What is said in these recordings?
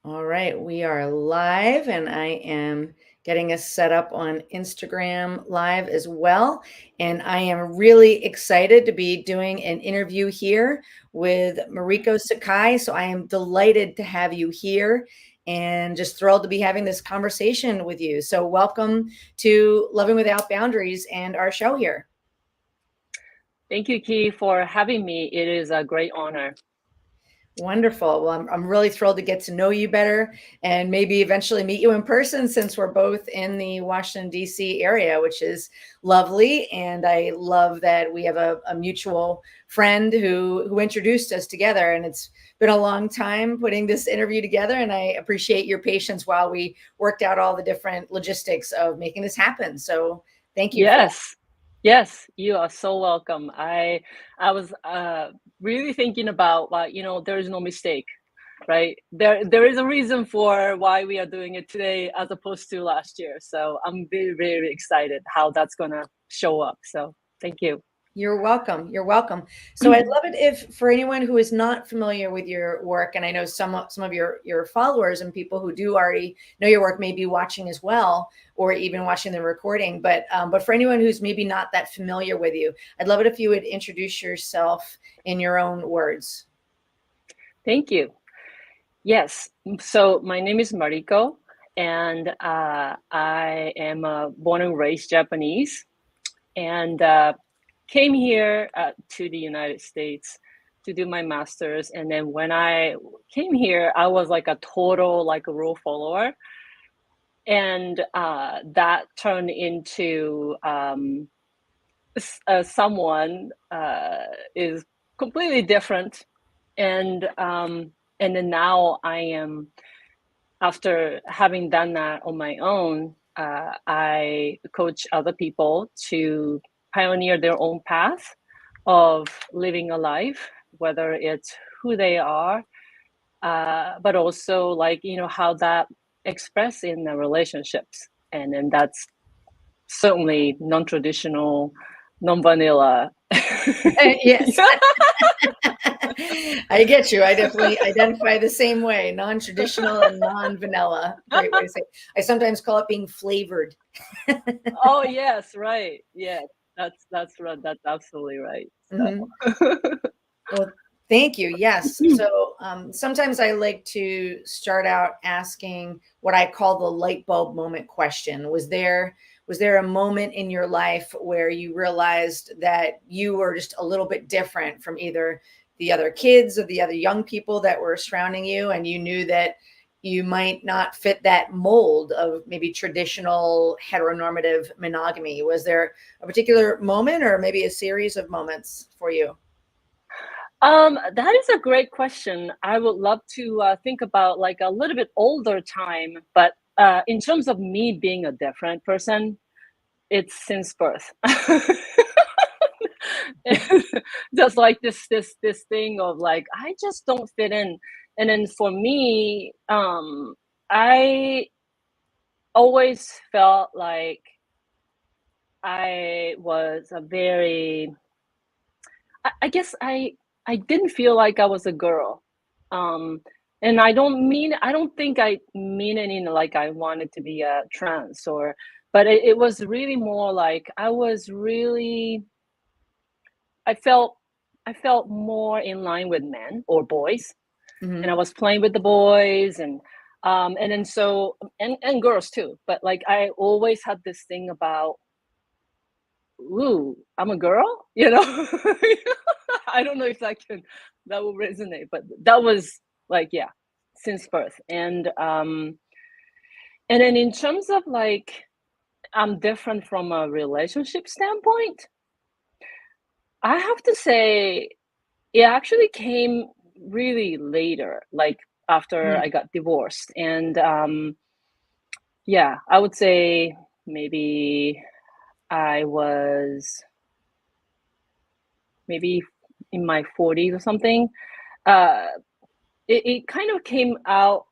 All right, we are live, and I am getting us set up on Instagram Live as well. And I am really excited to be doing an interview here with Mariko Sakai. So I am delighted to have you here and just thrilled to be having this conversation with you. So welcome to Loving Without Boundaries and our show here. Thank you, Key, for having me. It is a great honor. Wonderful. Well, I'm really thrilled to get to know you better and maybe eventually meet you in person, since we're both in the Washington, D.C. area, which is lovely. And I love that we have a mutual friend who introduced us together. And it's been a long time putting this interview together. And I appreciate your patience while we worked out all the different logistics of making this happen. So thank you. Yes, you are so welcome. I was really thinking about, there is no mistake, right? There is a reason for why we are doing it today as opposed to last year. So I'm very, very excited how that's gonna show up. So thank you. You're welcome. You're welcome. So I'd love it if, for anyone who is not familiar with your work, and I know some of your followers and people who do already know your work may be watching as well, or even watching the recording. But for anyone who's maybe not that familiar with you, I'd love it if you would introduce yourself in your own words. Thank you. Yes. So my name is Mariko, and I am born and raised Japanese, and came here to the United States to do my master's. And then when I came here, I was like a total rule follower. And that turned into someone is completely different. And then now I am, after having done that on my own, I coach other people to pioneer their own path of living a life, whether it's who they are, but also how that express in the relationships. And then that's certainly non-traditional, non-vanilla. Yes. I get you. I definitely identify the same way. Non-traditional and non-vanilla. Great way to say it. I sometimes call it being flavored. Oh yes, right. Yeah, that's right. That's absolutely right. So. Well, thank you. Yes. So sometimes I like to start out asking what I call the light bulb moment question. Was there a moment in your life where you realized that you were just a little bit different from either the other kids or the other young people that were surrounding you, and you knew that you might not fit that mold of maybe traditional heteronormative monogamy? Was there a particular moment or maybe a series of moments for you? That is a great question. I would love to think about a little bit older time, but in terms of me being a different person, it's since birth. Just like this thing of I just don't fit in. And then for me, I always felt like I was a very, I guess I didn't feel like I was a girl. And I don't think I mean any like I wanted to be a trans but it was really more like I felt more in line with men or boys. Mm-hmm. And I was playing with the boys and then so and girls too. But I always had this thing about, ooh, I'm a girl, I don't know if that will resonate, but that was since birth. And then in terms of I'm different from a relationship standpoint, I have to say it actually came really later, after I got divorced. And I would say maybe I was maybe in my 40s or something. It kind of came out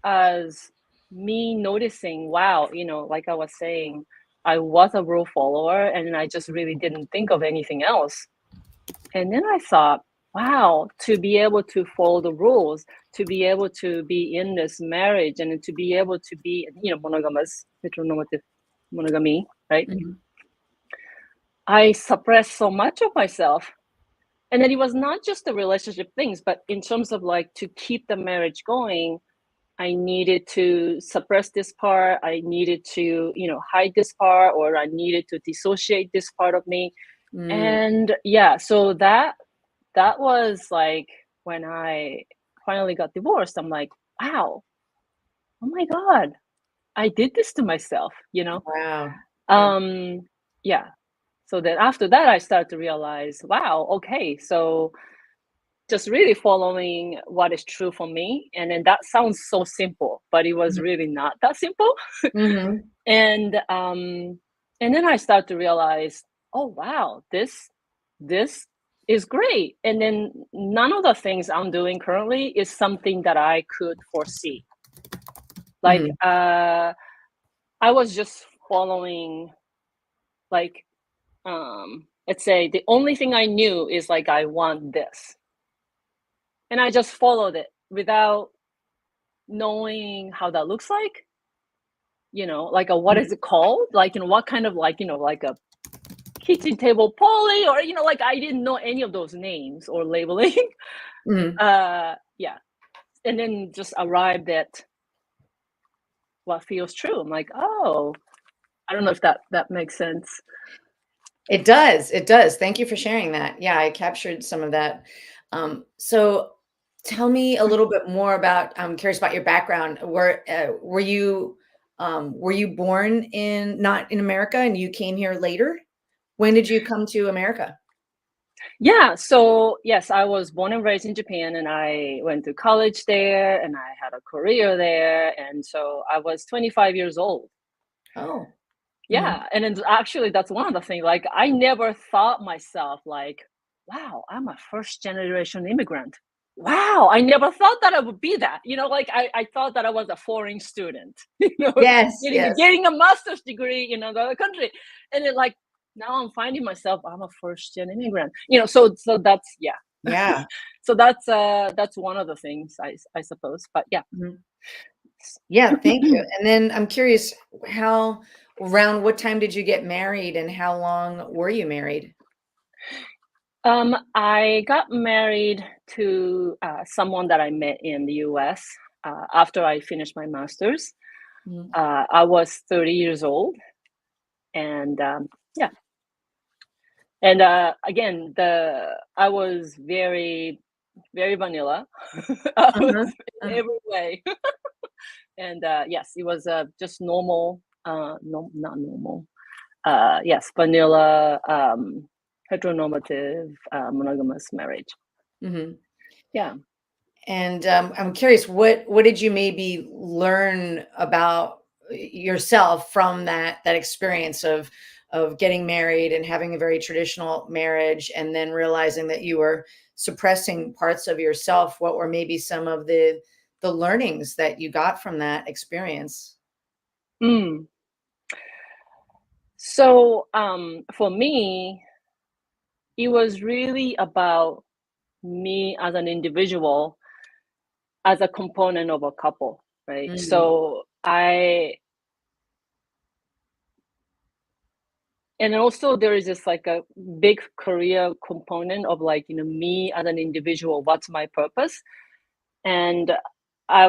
as me noticing, wow, like I was saying, I was a rule follower and I just really didn't think of anything else. And then I thought, wow, to be able to follow the rules, to be able to be in this marriage, and to be able to be, monogamous, heteronormative monogamy, right? Mhm. I suppressed so much of myself. And then it was not just the relationship things, but in terms of like to keep the marriage going, I needed to suppress this part. I needed to, hide this part, or I needed to dissociate this part of me. Mm. And yeah, so that was like when I finally got divorced. I'm like, wow, oh my God, I did this to myself, Wow. Yeah. Um, yeah. So then after that, I started to realize, wow, okay, so just really following what is true for me. And then that sounds so simple, but it was Mhm. really not that simple. Mhm. And then I start to realize, oh wow, this is great. And then none of the things I'm doing currently is something that I could foresee. Like Mhm. I was just following, like, let's say the only thing I knew is like I want this. And I just followed it without knowing how that looks like, like a, what is Mhm. it called? Like, what kind of, like, like a kitchen table poly, or, like I didn't know any of those names or labeling. Mhm. Yeah. And then just arrived at what feels true. I'm like, oh, I don't know if that makes sense. It does. It does. Thank you for sharing that. Yeah, I captured some of that. So tell me a little bit more about, I'm curious about your background. Were you born in not in America and you came here later? When did you come to America? Yeah, so yes, I was born and raised in Japan, and I went to college there, and I had a career there, and so I was 25 years old. Oh. Mhm. Yeah, and then actually that's one of the things, like I never thought myself like, wow, I'm a first generation immigrant. Wow, I never thought that I would be that. Like I thought that I was a foreign student, Yes, getting yes. getting a master's degree in another country. And then like now I'm finding myself, I'm a first gen immigrant. So that's, yeah. Yeah. So that's one of the things, I suppose. But yeah. Mhm. Yeah, thank you. And then I'm curious, how around what time did you get married and how long were you married? I got married to someone that I met in the US after I finished my master's. Mhm. I was 30 years old, and yeah. And again, the I was very, very vanilla. I was Uh-huh. in Uh, every way, and yes, it was just normal. No, not normal. Yes, vanilla, heteronormative, monogamous marriage. mhm. Yeah. And, I'm curious, what did you maybe learn about yourself from that experience of getting married and having a very traditional marriage, and then realizing that you were suppressing parts of yourself? What were maybe some of the learnings that you got from that experience? Mm. So, for me, it was really about me as an individual, as a component of a couple, right? Mm, So and also there is this like a big career component of, like, me as an individual, what's my purpose? And I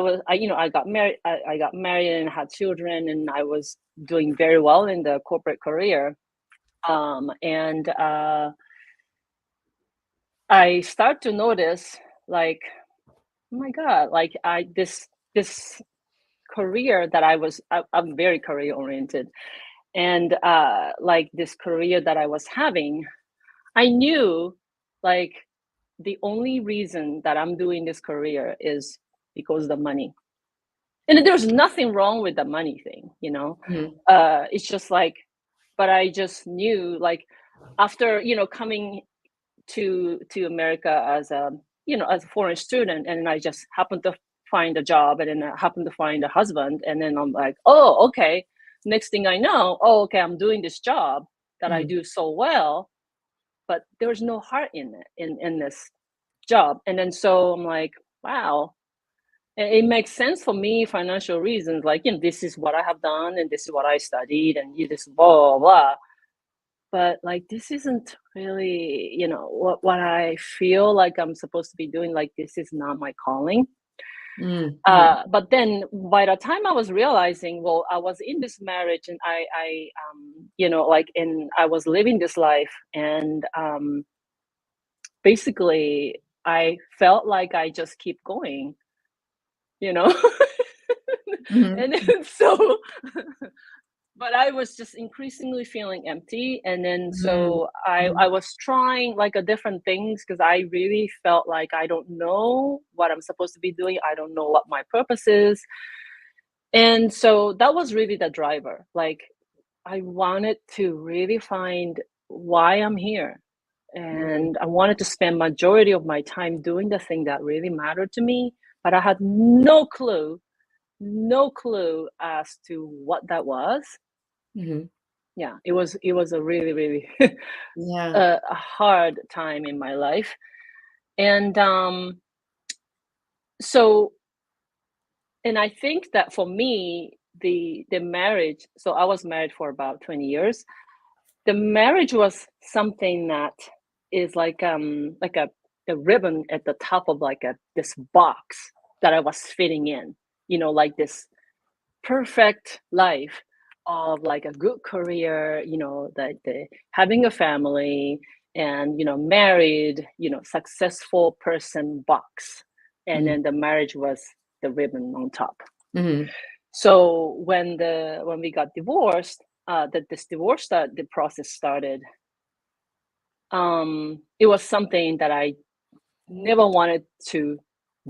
got married, I got married and had children, and I was doing very well in the corporate career. And I start to notice, like, oh my God, like this career that I'm very career oriented, and like this career that I was having, I knew, like, the only reason that I'm doing this career is because of the money. And there's nothing wrong with the money thing. mhm, It's just like, but I just knew, like, after coming to America as a as a foreign student, and I just happened to find a job, and then I happened to find a husband, and then I'm like, oh, okay. Next thing I know, oh, okay, I'm doing this job that I mhm, do so well, but there's no heart in it, in this. job. And then so I'm like, wow, it makes sense for me, financial reasons. Like, this is what I have done, and this is what I studied, and this blah blah blah. But like, this isn't really, what I feel like I'm supposed to be doing. Like, this is not my calling. Mm-hmm. But then by the time I was realizing, well, I was in this marriage, and I was living this life, and basically I felt like I just keep going, you know. And Mm-hmm. then so but I was just increasingly feeling empty. And then so I Mm-hmm. was trying like a different things, because I really felt like I don't know what I'm supposed to be doing. I don't know what my purpose is. And so that was really the driver. Like, I wanted to really find why I'm here. Mm-hmm. And I wanted to spend majority of my time doing the thing that really mattered to me, but I had no clue as to what that was. Mm-hmm. Yeah, it was a really, really Yeah. a hard time in my life. And so and I think that for me, the marriage, so I was married for about 20 years. The marriage was something that is like a ribbon at the top of like a this box that I was fitting in, like this perfect life of like a good career, the having a family, and married, successful person box. And then the marriage was the ribbon on top. Mm-hmm. So when we got divorced, this the process started. It was something that I never wanted to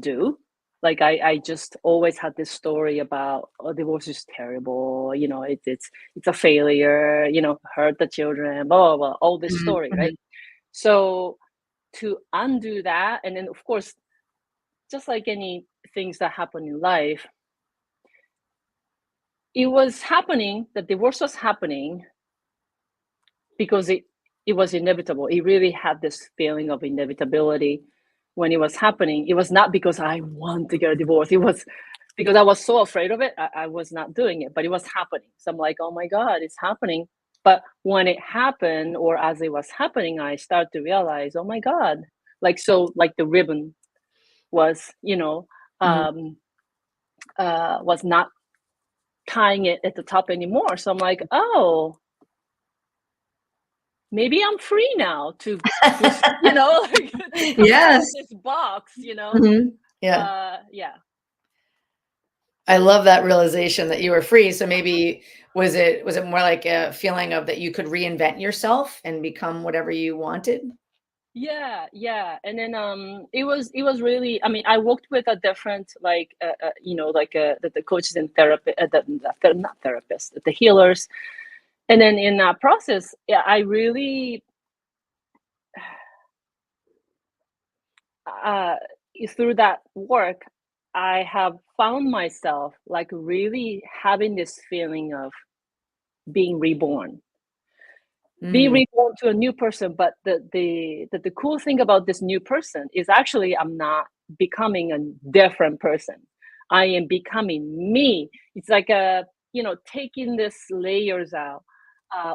do. Like, I just always had this story about, oh, divorce is terrible, it's a failure, hurt the children, blah blah blah, all this story, Mm-hmm. right? So to undo that, and then of course, just like any things that happen in life, it was happening. The divorce was happening because it was inevitable. It really had this feeling of inevitability when it was happening. It was not because I want to get a divorce. It was because I was so afraid of it. I was not doing it, but it was happening. So I'm like, oh my God, it's happening. But when it happened, or as it was happening, I started to realize, oh my God, like the ribbon was, Mm-hmm. um, was not tying it at the top anymore. So I'm like, oh, maybe I'm free now to just, like, to come out Yes. of this box, Mm-hmm. Yeah. yeah. I love that realization that you were free. So maybe was it more like a feeling of that you could reinvent yourself and become whatever you wanted? Yeah. And then it was really, I mean, I worked with a different, like like the coaches and therapy, not therapists, the healers. And then in that process, yeah, I really uh through that work, I have found myself like really having this feeling of being reborn, be Mm, reborn to a new person. But the cool thing about this new person is actually I'm not becoming a different person. I am becoming me. It's like taking this layers out,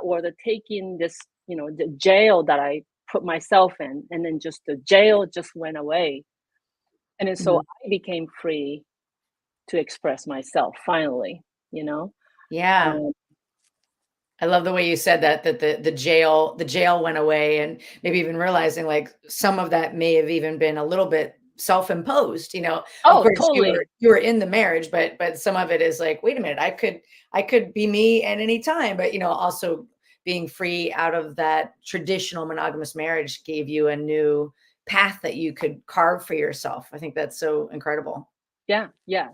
or the taking this, the jail that I put myself in, and then just the jail just went away. And then so mhm. I became free to express myself finally, you know? Yeah. Um, I love the way you said that the jail went away, and maybe even realizing like some of that may have even been a little bit self-imposed, you know. Of oh, course, you were totally. you were in the marriage, but some of it is like, wait a minute, I could be me at any time, but also being free out of that traditional monogamous marriage gave you a new path that you could carve for yourself. I think that's so incredible. Yeah,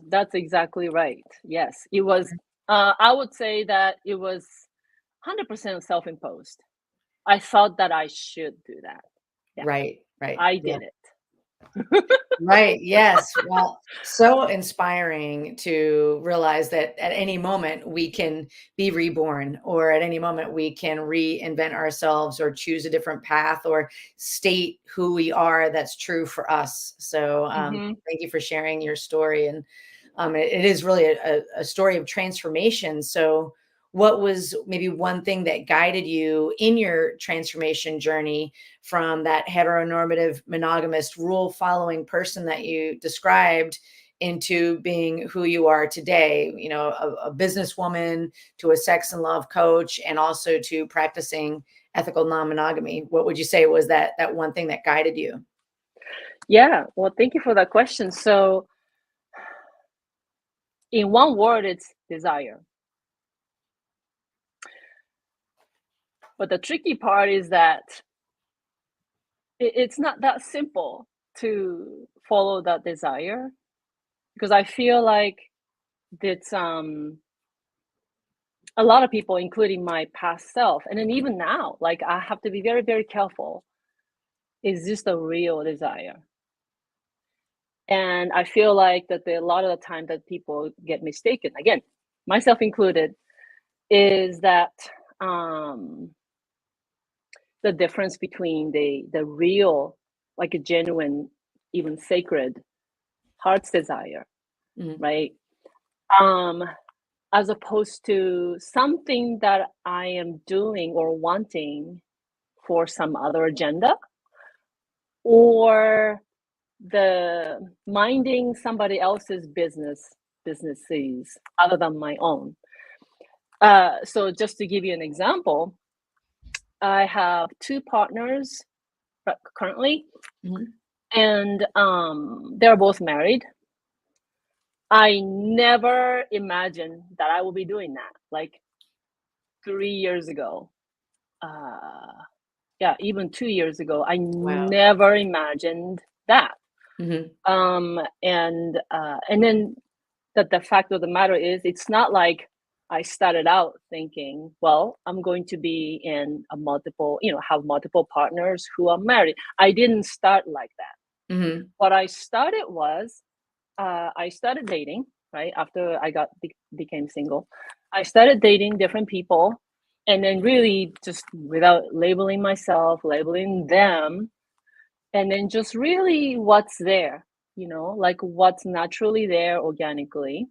that's exactly right. Yes, it was, I would say that it was 100% self-imposed. I thought that I should do that. Yeah, Right, right. I Yeah. did it. Right. Yes. Well, so inspiring to realize that at any moment we can be reborn, or at any moment we can reinvent ourselves or choose a different path or state who we are that's true for us. So, Hmm. thank you for sharing your story. And it is really a story of transformation. So, what was maybe one thing that guided you in your transformation journey from that heteronormative, monogamous, rule following person that you described into being who you are today, you know, a businesswoman, to a sex and love coach, and also to practicing ethical non-monogamy? What would you say was that one thing that guided you? Yeah, well, thank you for that question. So, in one word, it's desire. But the tricky part is that it's not that simple to follow that desire, because I feel like it's a lot of people, including my past self, and then even now, like I have to be very, very careful. Is this the real desire? And I feel like that a lot of the time that people get mistaken, again, myself included, is that um, the difference between the real, like a genuine, even sacred heart's desire, Mhm. right? Um, as opposed to something that I am doing or wanting for some other agenda, or the minding somebody else's businesses other than my own. So just to give you an example, I have two partners currently, Mhm. and they're both married. I never imagined that I would be doing that. Like 3 years ago, uh, yeah, even 2 years ago, I Wow. never imagined that. Mhm. And then the fact of the matter is, it's not like I started out thinking, well, I'm going to be in a multiple, have multiple partners who are married. I didn't start like that. Mhm. What I started was, I started dating right after became single. I started dating different people, and then really just without labeling myself, labeling them, and then just really what's there, like what's naturally there organically.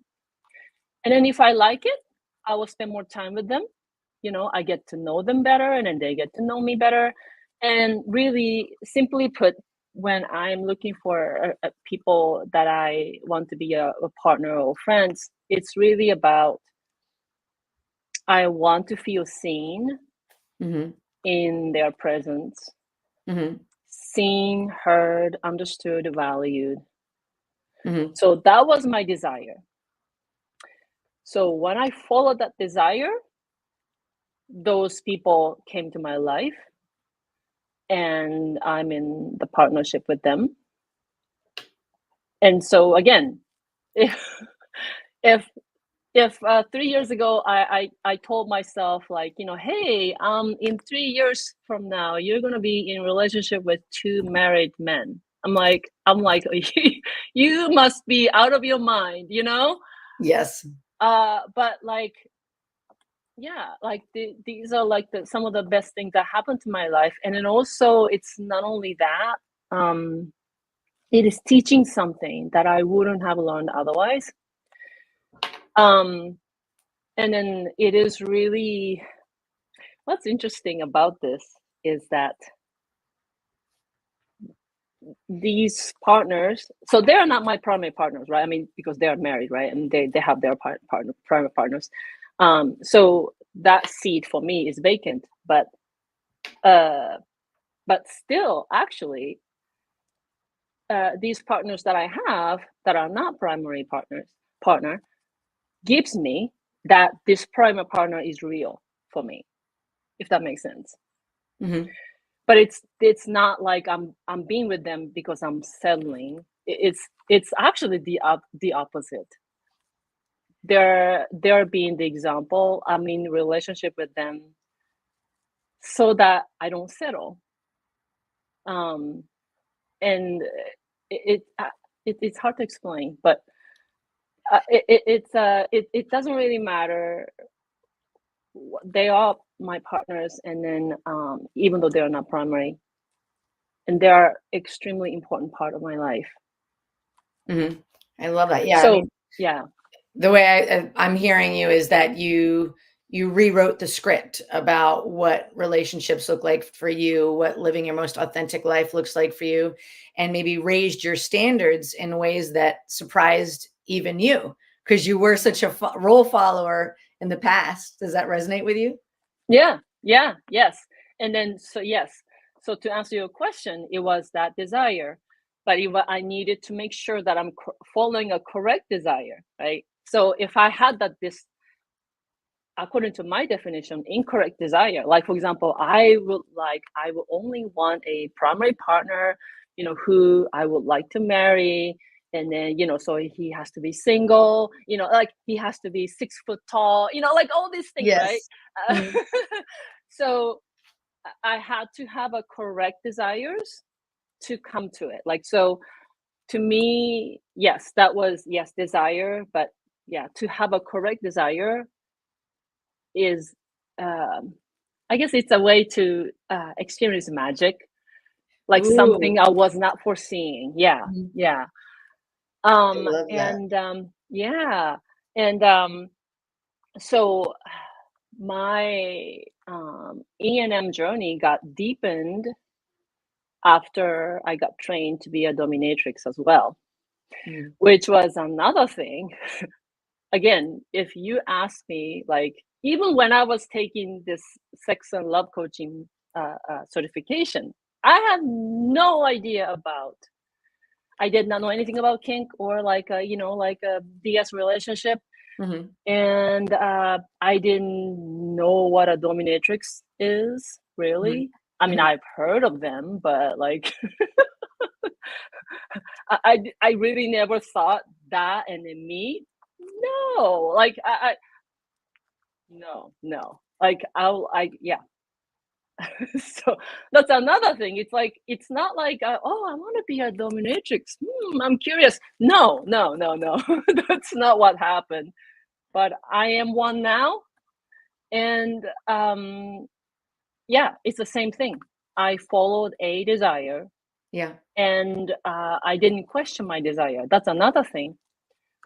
And then if I like it, I will spend more time with them. I get to know them better, and then they get to know me better. And really, simply put, when I'm looking for people that I want to be a partner or friends, it's really about, I want to feel seen Mhm. in their presence, Mhm. seen, heard, understood, valued. Mhm. So that was my desire. So when I followed that desire, those people came to my life, and I'm in the partnership with them. And so again, if if if 3 years ago I told myself, like, hey, in 3 years from now you're gonna be in a relationship with two married men. I'm like you must be out of your mind. Yes. But like, yeah, like these are like some of the best things that happened to my life. And then also, it's not only that, um it is teaching something that I wouldn't have learned otherwise. um and then it is really, what's interesting about this is that these partners, so they're not my primary partners, right? I mean, because they are married, right? And they have their primary partners. So that seat for me is vacant. But still, actually, these partners that I have that are not primary partner gives me that this primary partner is real for me, if that makes sense. Mhm. But it's not like I'm being with them because I'm settling. It's actually the opposite. They're being the example. I'm in relationship with them so that I don't settle. Um, and it's hard to explain, but it doesn't really matter. They are my partners, and then even though they're not primary, and they are extremely important part of my life. Mhm. I love that. Yeah, I So mean, yeah, the way I'm hearing you is that you rewrote the script about what relationships look like for you, what living your most authentic life looks like for you, and maybe raised your standards in ways that surprised even you because you were such a role follower in the past. Does that resonate with you? yes. And then so yes, so to answer your question, it was that desire, but I needed to make sure that I'm following a correct desire, right? So if I had that this according to my definition, incorrect desire. Like, for example, I would only want a primary partner, who I would like to marry. And then, so he has to be single, like he has to be 6 foot tall, like all these things, right? Yes. Uh, Mhm. so I had to have a correct desires to come to it. Like, so to me, yes, that was, yes, desire. But yeah, to have a correct desire is I guess it's a way to experience magic, like Ooh, something I was not foreseeing. Yeah, mhm. yeah. I love that. And yeah, and so my E&M journey got deepened after I got trained to be a dominatrix as well, Mm. which was another thing. Again, if you ask me, like, even when I was taking this sex and love coaching certification, I had no idea about. I did not know anything about kink or like a, like a DS relationship, Mhm. and I didn't know what a dominatrix is Mhm. really. I mean, Mhm. I've heard of them, but like, I really never thought that, and in me, no, like no. Like yeah. So that's another thing. It's like it's not like oh, I want to be a dominatrix. I'm curious. No. That's not what happened. But I am one now, and yeah, it's the same thing. I followed a desire, Yeah. and I didn't question my desire. That's another thing.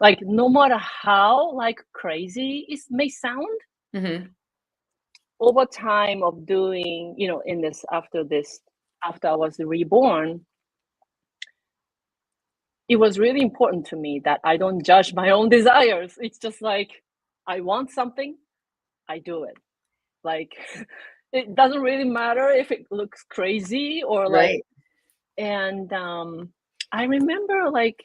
Like no matter how like crazy it may sound, Mhm. over time of doing, in this after I was reborn, it was really important to me that I don't judge my own desires. It's just like I want something, I do it. Like it doesn't really matter if it looks crazy or like. Right. And I remember like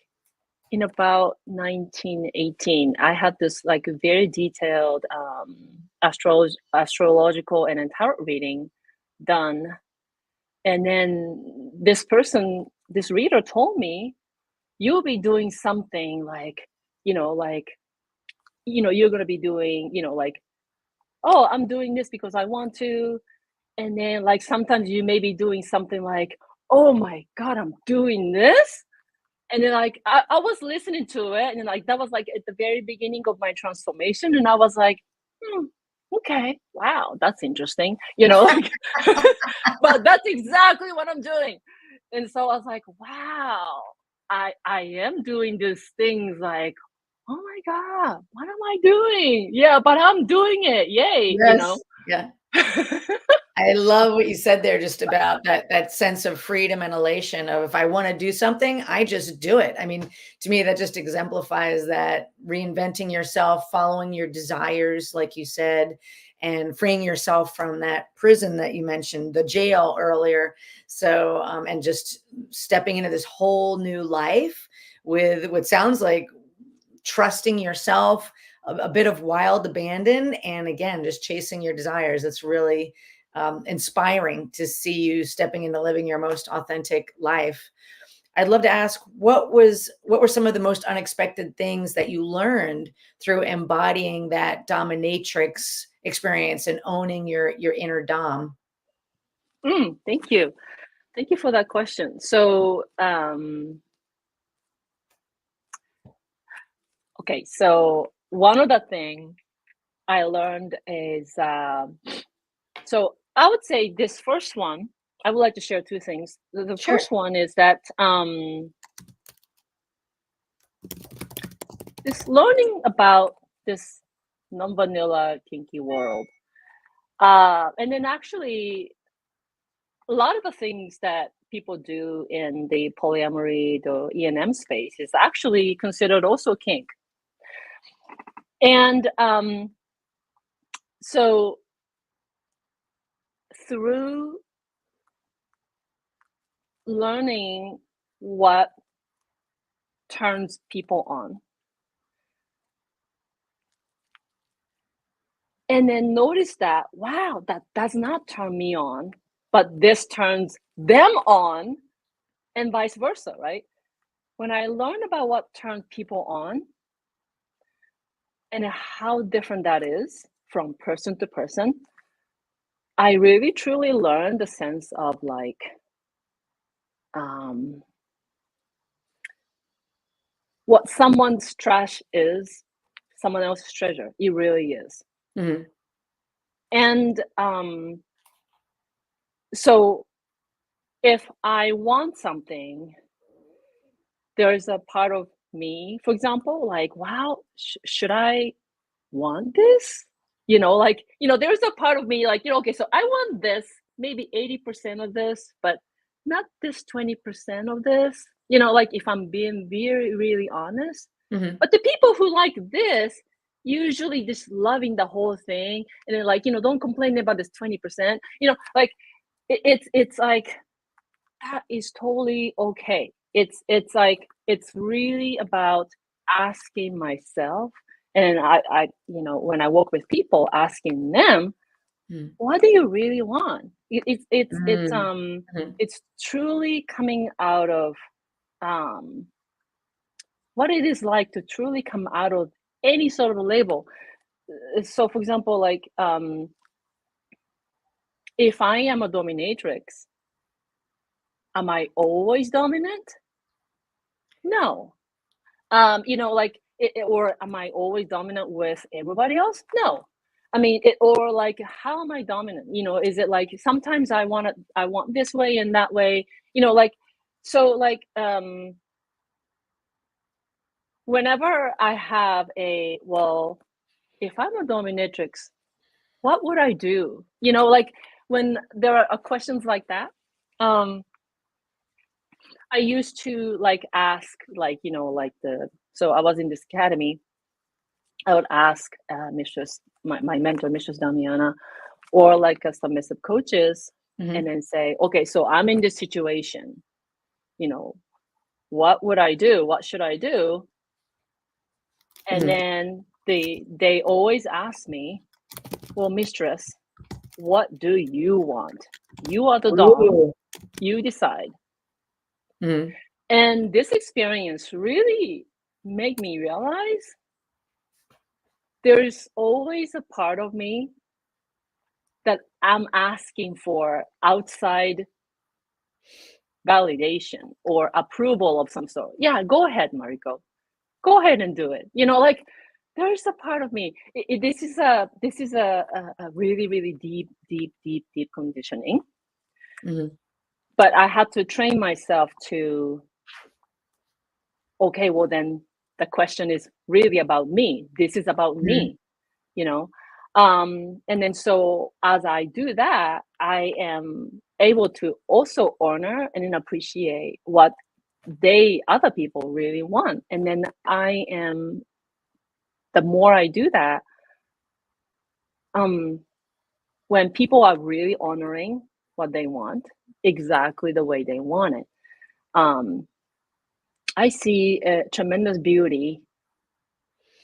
in about 1918, I had this like very detailed astrological and tarot reading done. And then this reader told me, you'll be doing something like, like, you're going to be doing, like, oh, I'm doing this because I want to. And then like sometimes you may be doing something like, oh my God, I'm doing this. And then like I was listening to it, and then like that was like at the very beginning of my transformation, and I was like, okay, wow, that's interesting, like, but that's exactly what I'm doing. And so I was like, wow, I am doing these things like, oh my God, what am I doing? Yeah, but I'm doing it, yay, Yes. Yeah. I love what you said there just about that sense of freedom and elation of if I want to do something, I just do it. I mean, to me, that just exemplifies that reinventing yourself, following your desires, like you said, and freeing yourself from that prison that you mentioned, the jail earlier. So, and just stepping into this whole new life with what sounds like trusting yourself, a bit of wild abandon, and again, just chasing your desires. It's really inspiring to see you stepping into living your most authentic life. I'd love to ask what were some of the most unexpected things that you learned through embodying that dominatrix experience and owning your inner dom? Thank you for that question. So Okay, so one of the things I learned is so I would say this first one, I would like to share two things. The Sure. first one is that this learning about this non-vanilla kinky world. And then actually a lot of the things that people do in the polyamory, the E&M space is actually considered also kink. And so through learning what turns people on, and then notice that, wow, that does not turn me on, but this turns them on, and vice versa, right? When I learned about what turns people on and how different that is from person to person, I really truly learned the sense of like what someone's trash is someone else's treasure. It really is. Mm-hmm. And so if I want something, there's a part of me, for example, like, wow, should I want this? Like, there's a part of me like, okay, so I want this, maybe 80% of this, but not this 20% of this, like if I'm being very, really honest. Mm-hmm. But the people who like this, usually just loving the whole thing. And then like, don't complain about this 20%, like it's like, that is totally okay. It's like, it's really about asking myself, and I when I work with people, asking them, what do you really want? Mm-hmm. It's truly coming out of what it is like to truly come out of any sort of a label. So for example, like if I am a dominatrix, am I always dominant? No. Like, or am I always dominant with everybody else? No. I mean, or like, how am I dominant? Is it like sometimes I want this way and that way? Like, so like, whenever I have if I'm a dominatrix, what would I do? Like when there are questions like that, I used to like ask, like, so I was in this academy. I would ask my mentor, Mistress Damiana, or like a submissive coaches, Mm-hmm. and then say, okay, so I'm in this situation, what would I do? What should I do? And Mm-hmm. then they always ask me, well, mistress, what do you want? You are the dom, Ooh. you decide. Mm-hmm. And this experience really made me realize there's always a part of me that I'm asking for outside validation or approval of some sort. Yeah, go ahead, Mariko. Go ahead and do it. Like there's a part of me. This is a really, really deep, deep, deep, deep conditioning. Mm-hmm. But I had to train myself to, okay, well then the question is really about me. This is about me, you know. And then so as I do that, I am able to also honor and then appreciate what other people really want. And then the more I do that, when people are really honoring what they want exactly the way they want it, I see a tremendous beauty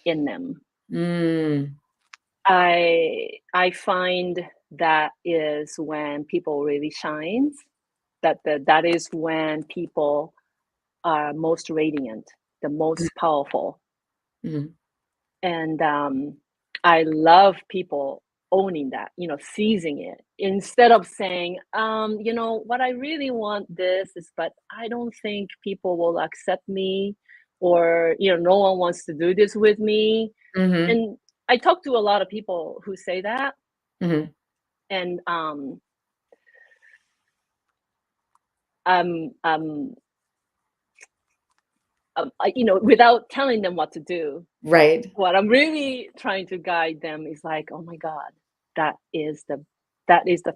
in them. Mm. I find that is when people really shines. That is when people are most radiant, the most powerful. Mm-hmm. And I love people owning that, seizing it instead of saying, what I really want this is, but I don't think people will accept me, or no one wants to do this with me. Hmm. And I talk to a lot of people who say that, Hmm. and um um without telling them what to do, Right. what I'm really trying to guide them is like, oh my God, that is the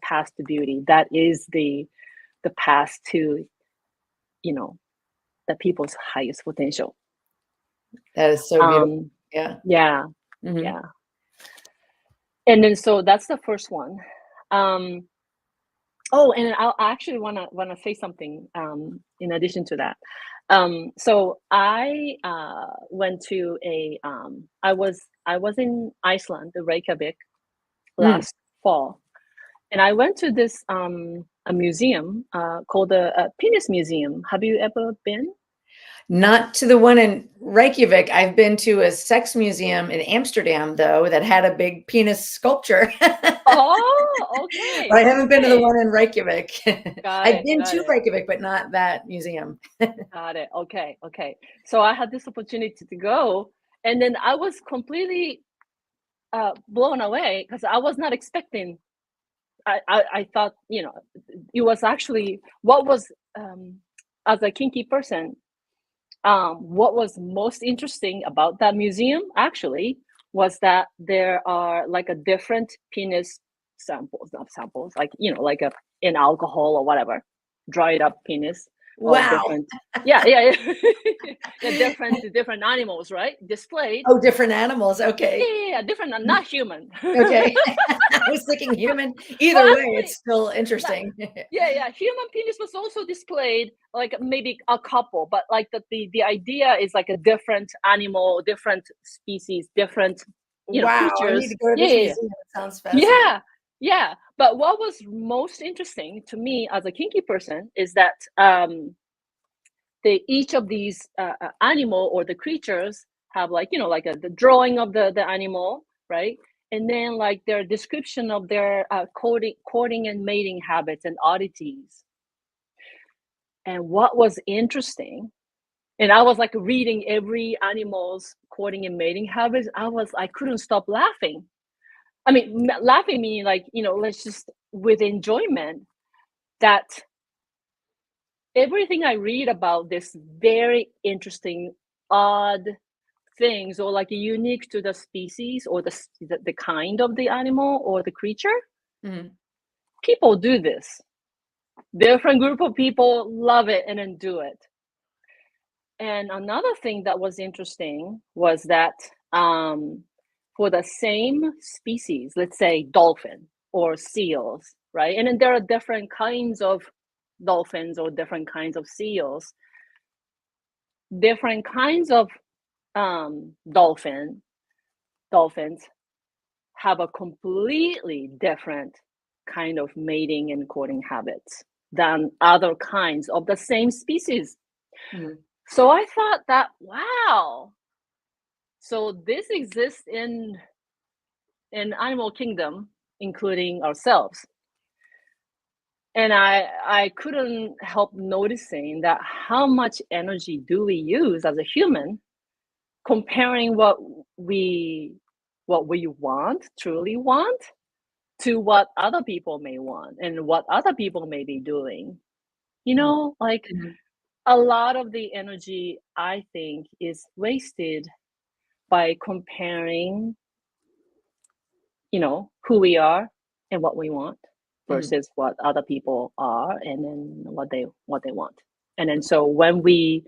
path to beauty. That is the path to, you know, the people's highest potential. That is so beautiful. Yeah. Yeah, Hmm. yeah. And then so that's the first one. Um, oh, and I actually wanna say something in addition to that. So I went to I was in Iceland, the Reykjavik, Mm. last fall, and I went to this a museum called the Penis Museum. Have you ever been? Not to the one in Reykjavik. I've been to a sex museum in Amsterdam, though, that had a big penis sculpture. Oh, But okay, I haven't been to the okay. one in Reykjavik. Got I've it, been got to it, Reykjavik, but not that museum. got it. Okay, okay. So I had this opportunity to go, and then I was completely blown away because I was not expecting. I thought, it was actually what was, as a kinky person, what was most interesting about that museum actually was that there are like a different penis samples, not samples, like, like in alcohol or whatever, dried up penis of Wow. different, yeah, yeah, yeah, yeah, different animals, right? Displayed. Oh, different animals. Yeah, Okay. yeah, yeah, different, not human. Okay. I was thinking human. Well, Either way, it's actually, still not, interesting. yeah, yeah. Human penis was also displayed, like maybe a couple, but like the idea is like a different animal, different species, different, Wow. I need creatures. to go to Yeah, this yeah, museum. It sounds yeah, fascinating. yeah, yeah. But what was most interesting to me as a kinky person is that each of these animal or the creatures have, like, like the drawing of the animal, right? And then like their description of their courting and mating habits and oddities. And what was interesting, and I was like reading every animal's courting and mating habits, I couldn't stop laughing. I mean, laughing meaning like, let's just with enjoyment, that everything I read about this very interesting, odd things, or like unique to the species or the kind of the animal or the creature, Mhm. people do this. Different group of people love it and then do it. And another thing that was interesting was that for the same species, let's say dolphin or seals, right? And then there are different kinds of dolphins or different kinds of seals, different kinds of dolphins have a completely different kind of mating and courting habits than other kinds of the same species. Mhm. So I thought that, wow, so this exists in animal kingdom, including ourselves. And I couldn't help noticing that how much energy do we use as a human comparing what we truly want, to what other people may want and what other people may be doing. Like, Mhm. a lot of the energy I think is wasted by comparing, who we are and what we want Mhm. versus what other people are and then what they want. And then so when we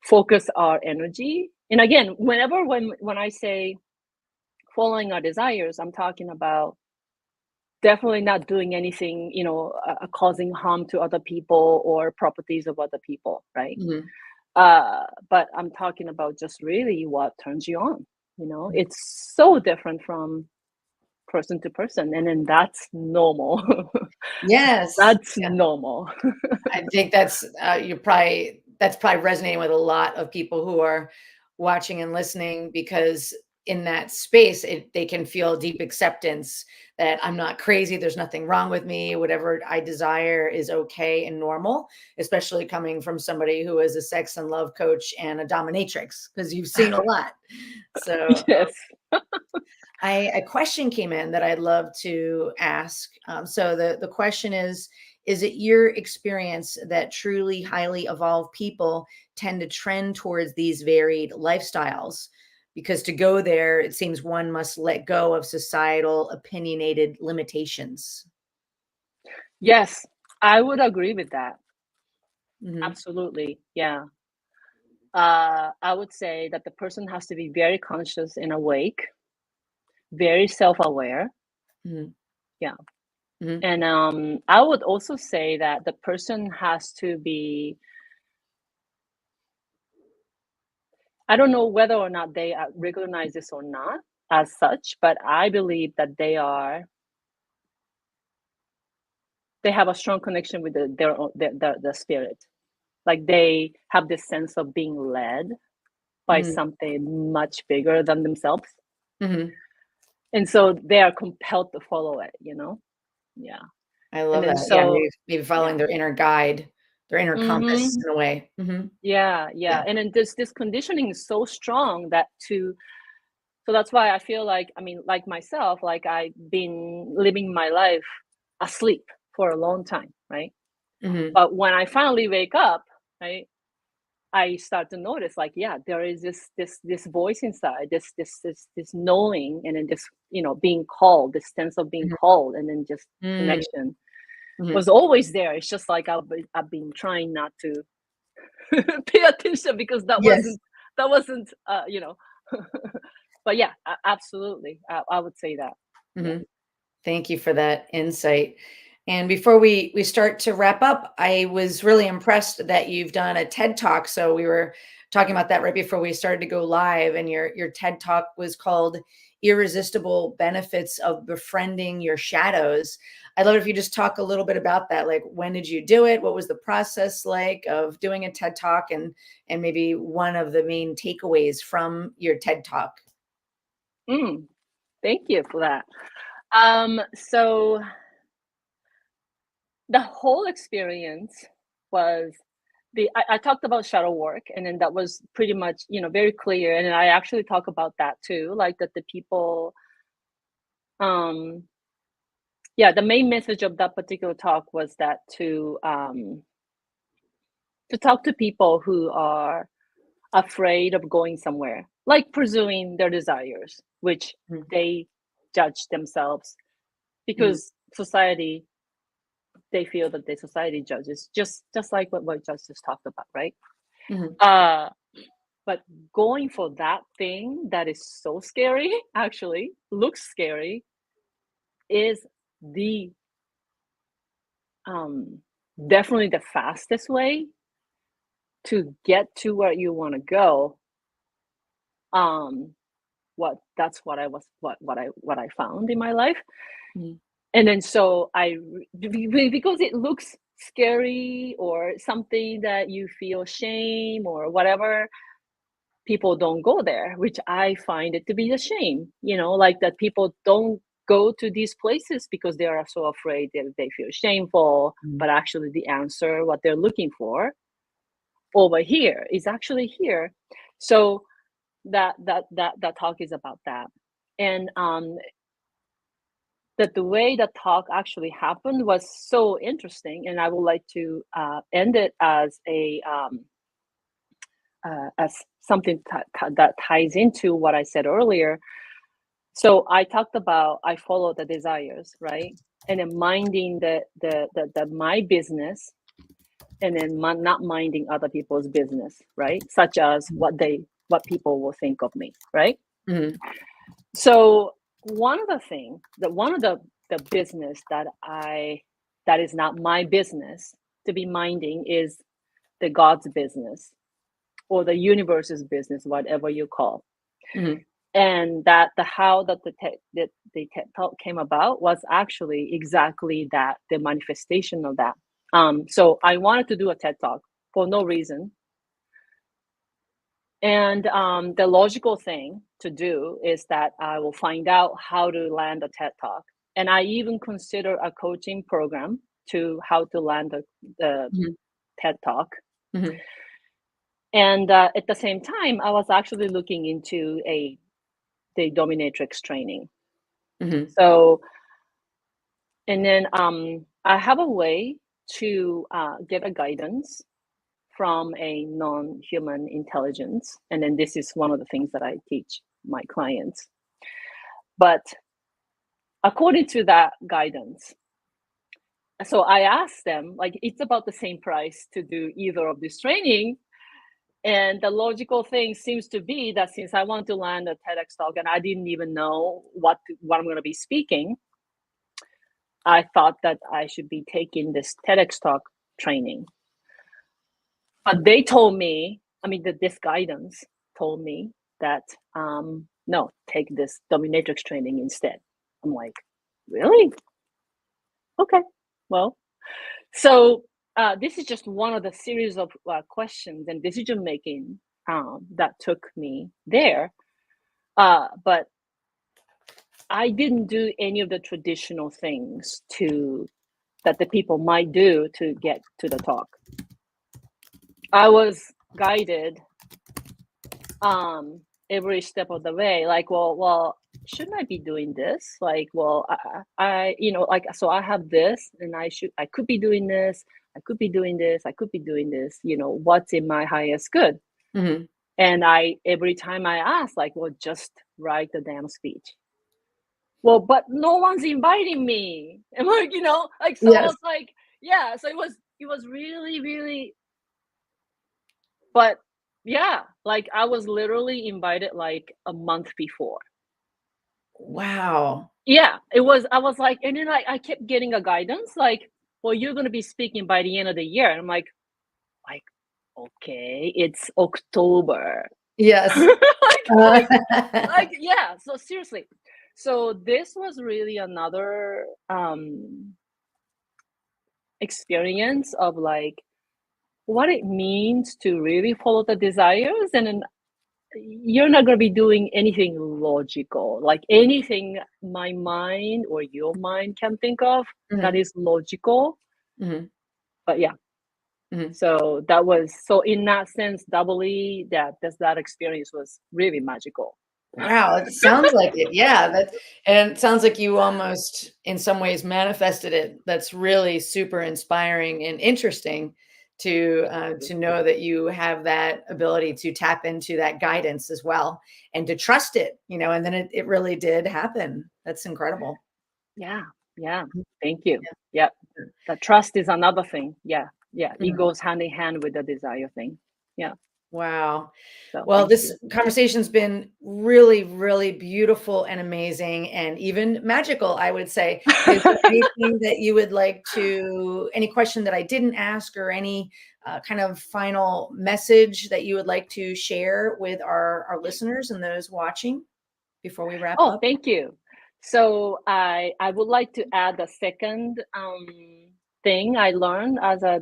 focus our energy, and again, when I say following our desires, I'm talking about definitely not doing anything, causing harm to other people or properties of other people, right? Mhm. But I'm talking about just really what turns you on. It's so different from person to person, and then that's normal. Yes. That's normal. I think that's probably resonating with a lot of people who are watching and listening because in that space they can feel deep acceptance that I'm not crazy. There's nothing wrong with me. Whatever I desire is okay and normal, especially coming from somebody who is a sex and love coach and a dominatrix, because you've seen a lot. So Yes. a question came in that I'd love to ask. So the question is it your experience that truly highly evolved people tend to trend towards these varied lifestyles? Because to go there, it seems one must let go of societal opinionated limitations. Yes, I would agree with that. Hmm. Absolutely. Yeah. I would say that the person has to be very conscious and awake, very self-aware. Hmm. Yeah. Hmm. And I would also say that the person has to be, I don't know whether or not they recognize this or not as such, but I believe that they have a strong connection with their spirit. Like they have this sense of being led by Hmm. something much bigger than themselves. Hmm. And so they are compelled to follow it, Yeah. I And love then that. Yeah, so, maybe yeah. following their inner guide, their inner compass Hmm. in a way. Hmm. Yeah, yeah. Yeah. And then this conditioning is so strong so that's why I feel like, I mean, like myself, like I've been living my life asleep for a long time, right? Hmm. But when I finally wake up, right, I start to notice, like, yeah, there is this voice inside, this knowing, and then this, being called, this sense of being called, and then just Hmm. connection Hmm. was always there. It's just like I've been trying not to pay attention because that Yes. wasn't that wasn't but yeah, absolutely, I would say that. Yeah. Hmm. Thank you for that insight. And before we start to wrap up, I was really impressed that you've done a TED Talk. So we were talking about that right before we started to go live, and your TED Talk was called "Irresistible Benefits of Befriending Your Shadows." I'd love if you just talk a little bit about that. Like, when did you do it? What was the process like of doing a TED Talk, and maybe one of the main takeaways from your TED Talk? Mm, thank you for that. So the whole experience was I talked about shadow work, and then that was pretty much, very clear. And then I actually talk about that too, like that the people, um, yeah, the main message of that particular talk was that to talk to people who are afraid of going somewhere, like pursuing their desires, which they judge themselves Mm-hmm. because society, they feel that the society judges, just like what Judge just talked about, right? Hmm. Uh, but going for that thing that is so scary, actually looks scary, is the um, definitely the fastest way to get to where you want to go. Um, what I found in my life. Hmm. And then so because it looks scary or something that you feel shame or whatever, people don't go there, which I find it to be a shame, like that people don't go to these places because they are so afraid that they feel shameful, but actually the answer, what they're looking for over here, is actually here. So that talk is about that. And that the way that talk actually happened was so interesting, and I would like to end it as something that ties into what I said earlier. So I talked about, I follow the desires, right? And then minding the my business, and then not minding other people's business, right? Such as what people will think of me, right? Hmm. So one of the business that is not my business to be minding is the God's business, or the universe's business, whatever you call. Hmm. And that the how that the TED Talk came about was actually exactly that, the manifestation of that. So I wanted to do a TED Talk for no reason. And the logical thing to do is that I will find out how to land a TED Talk. And I even consider a coaching program to how to land the Mhm. TED Talk. Mhm. And at the same time, I was actually looking into the dominatrix training. Mhm. So, and then I have a way to get a guidance from a non-human intelligence. And then this is one of the things that I teach my clients. But according to that guidance, so I asked them, like, it's about the same price to do either of this training. And the logical thing seems to be that since I want to land a TEDx talk and I didn't even know what I'm going to be speaking, I thought that I should be taking this TEDx talk training. But they told me, I mean, that this guidance told me that no, take this dominatrix training instead. I'm like, really? Okay, well, so this is just one of the series of questions and decision making that took me there. But I didn't do any of the traditional things that the people might do to get to the talk. I was guided every step of the way, like, well, shouldn't I be doing this? Like, well, I like, so I have this, and I could be doing this. I could be doing this. I could be doing this. What's in my highest good? Mhm. And every time I ask, like, well, just write the damn speech. Well, but no one's inviting me. And like, like, so I Yes. was like, yeah, so it was really, really, but yeah, like I was literally invited like a month before. Wow. Yeah, I was like, and then I kept getting a guidance, like, well, you're going to be speaking by the end of the year. And I'm like, okay, it's October. Yes. Like, yeah, so seriously. So this was really another experience of like what it means to really follow the desires, and then you're not going to be doing anything logical, like anything my mind or your mind can think of that Mhm. is logical. Mhm. But yeah, Mhm. so that was, so in that sense, doubly, that experience was really magical. Wow, it sounds like it. Yeah, and it sounds like you almost in some ways manifested it. That's really super inspiring and interesting to know that you have that ability to tap into that guidance as well and to trust it, and then it really did happen. That's incredible. Yeah, yeah, Mhm. thank you. Yeah. Yep, the trust is another thing. Yeah, yeah, it Mhm. goes hand in hand with the desire thing. Yeah, Wow. so Well, thank this you. conversation's been really, really beautiful and amazing and even magical, I would say. Is there anything that you would like any question that I didn't ask or any kind of final message that you would like to share with our listeners and those watching before we wrap Oh, up? thank you. So I would like to add a second thing I learned as a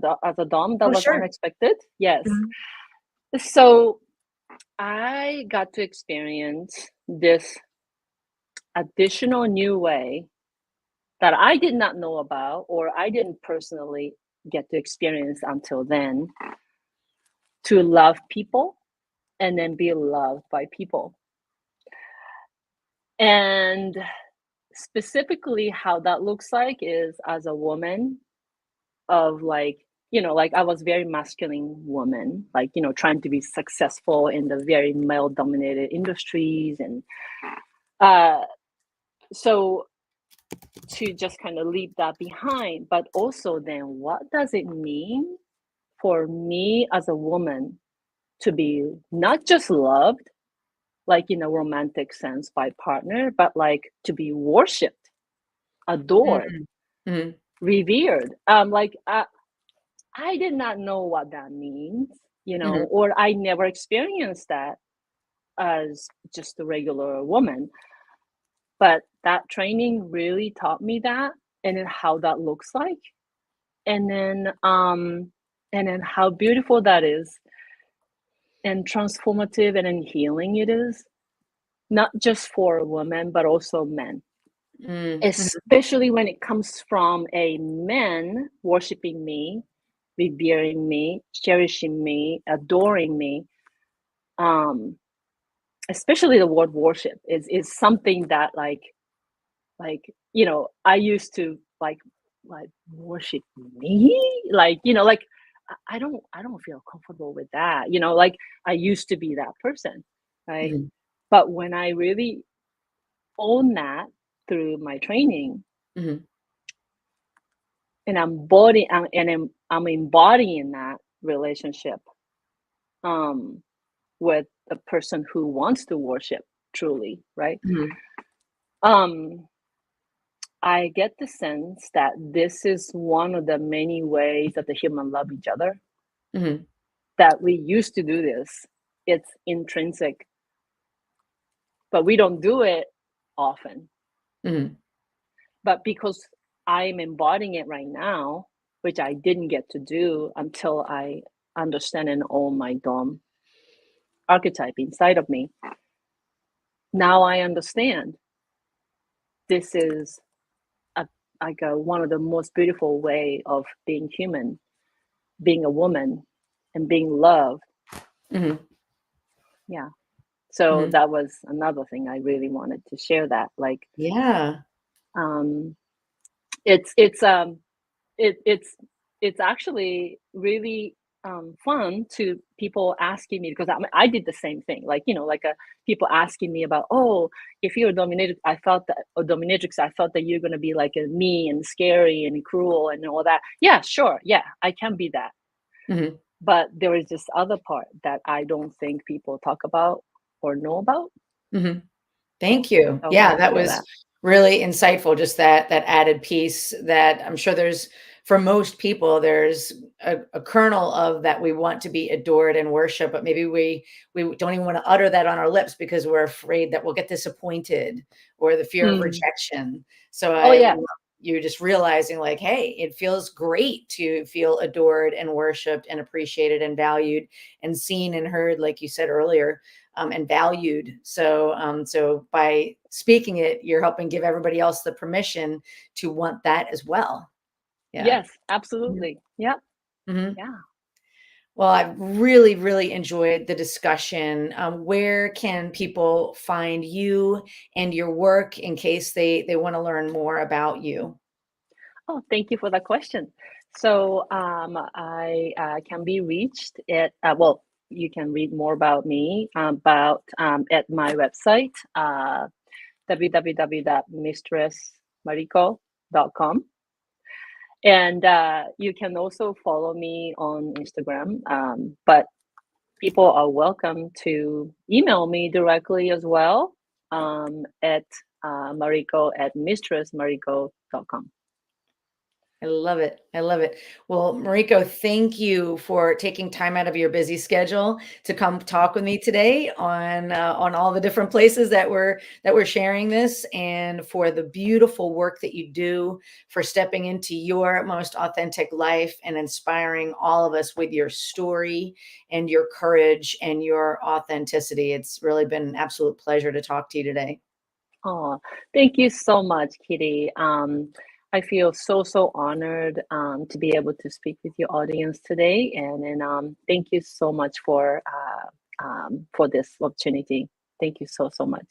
dom that Oh, was sure. unexpected. Yes. Mhm. So I got to experience this additional new way that I did not know about, or I didn't personally get to experience until then, to love people and then be loved by people. And specifically, how that looks like is as a woman of like, like I was very masculine woman, like, trying to be successful in the very male dominated industries. And uh, so to just kind of leave that behind, but also then what does it mean for me as a woman to be not just loved, like in a romantic sense by partner, but like to be worshipped, adored, Mhm. Mhm. revered. Like I did not know what that means, Mhm. or I never experienced that as just a regular woman. But that training really taught me that, and then how that looks like, and then how beautiful that is, and transformative and then healing it is, not just for women but also men. especially when it comes from a man worshiping me, revering me, cherishing me, adoring me. Especially the word worship is something that like I used to like worship me, like I don't feel comfortable with that, like I used to be that person, right? Mhm. But when I really own that through my training, Mhm. and I'm embodying that relationship um with the person who wants to worship truly, right? Mhm. um I get the sense that this is one of the many ways that the human love each other, Mhm. that we used to do this. It's intrinsic, but we don't do it often. Mhm. But because I'm embodying it right now, which I didn't get to do until I understand and own my Dom archetype inside of me, now I understand this is a, one of the most beautiful way of being human, being a woman, and being loved. Mhm. Yeah. So Mhm. that was another thing I really wanted to share, that Yeah. um it's it's um it it's actually really fun to people asking me, because I did the same thing, people asking me about, oh, if you're a dominatrix, I thought that you're going to be like a mean and scary and cruel and all that. Yeah, sure, yeah, I can be that. Mhm. But there is this other part that I don't think people talk about or know about. Mhm. Thank you. I Yeah, wanted to that share was that. really insightful. Just that added piece that I'm sure there's for most people, there's a kernel of that we want to be adored and worshiped, but maybe we don't even want to utter that on our lips because we're afraid that we'll get disappointed or the fear of Mm. rejection. So Oh I yeah. love you just realizing like, hey, it feels great to feel adored and worshiped and appreciated and valued and seen and heard, like you said earlier, and valued. So by speaking it, you're helping give everybody else the permission to want that as well. Yeah. Yes, absolutely. Yep. Mhm. Yeah. Well, I've really, really enjoyed the discussion. Where can people find you and your work in case they want to learn more about you? Oh, thank you for that question. So I can be reached at well, you can read more about me about at my website, www.mistressmariko.com. And you can also follow me on Instagram. But people are welcome to email me directly as well, at Mariko at mistressmariko.com. I love it. I love it. Well, Mariko, thank you for taking time out of your busy schedule to come talk with me today on all the different places that we're sharing this, and for the beautiful work that you do, for stepping into your most authentic life and inspiring all of us with your story and your courage and your authenticity. It's really been an absolute pleasure to talk to you today. Oh, thank you so much, Kitty. I feel so honored to be able to speak with your audience today, and thank you so much for this opportunity. Thank you so much.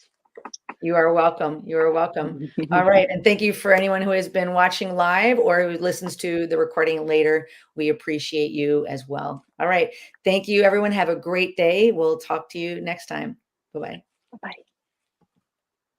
You are welcome. You are welcome. All right. And thank you for anyone who has been watching live or who listens to the recording later. We appreciate you as well. All right. Thank you, everyone. Have a great day. We'll talk to you next time. Bye bye. Bye.